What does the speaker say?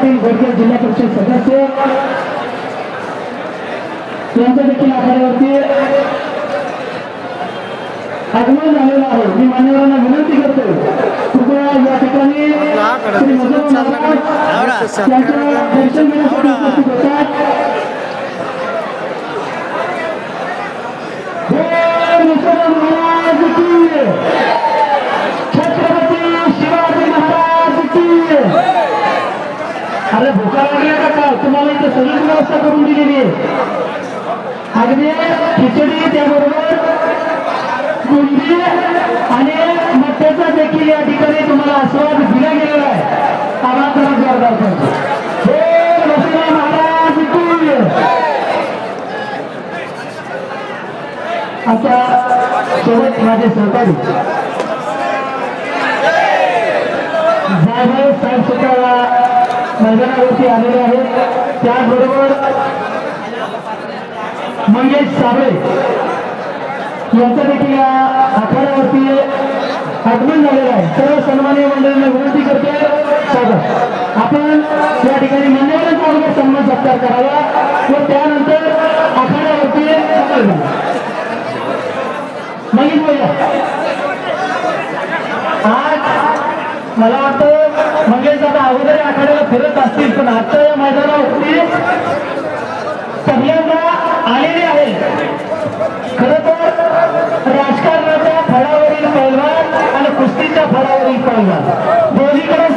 पाटील गोरखेड जिल्हा परिषद सदस्य यांच्या देखील आखाड्यावरती आगमन झालेलं आहे। मी मान्यवरांना विनंती करतो कृपया या ठिकाणी श्री मधुर महाराज यांचं दर्शन घेण्यासाठी उपस्थित होतात। महाराज की छत्रपती शिवाजी महाराज की। अरे भूका लागल्या का काय? तुम्हाला इथे सगळीच व्यवस्था करून दिलेली आहे। अगदी खिचडी त्याबरोबर कुंडी आणि मठ्याचा देखील या ठिकाणी तुम्हाला आस्वाद दिला गेलेला आहे। आम्हाला जोरदार महाराज की। आता सोबत माझे सहकारी जायभाई साहेब सुद्धा मैदानावरती आलेले आहेत। त्याचबरोबर मंगेश साबळे यांचं देखील या आखाड्यावरती आगमन झालेलं आहे। सर्व सन्माननीय मंडळींना विनंती करते स्वागत। आपण या ठिकाणी मान्यवरांचा अगोदर सन्मान सत्कार करावा व त्यानंतर आखाड्यावरती मंगेश बोला। आज मला वाटतं मंगेश दादा अगोदर आखाड्याला फिरत असतील, पण आजच्या या मैदानावरती पहिल्यांदा आलेले आहे। खरं तर राजकारणाच्या फळावरील पैलवान आणि कुस्तीच्या फळावरील पैलवान दोन्हीकडे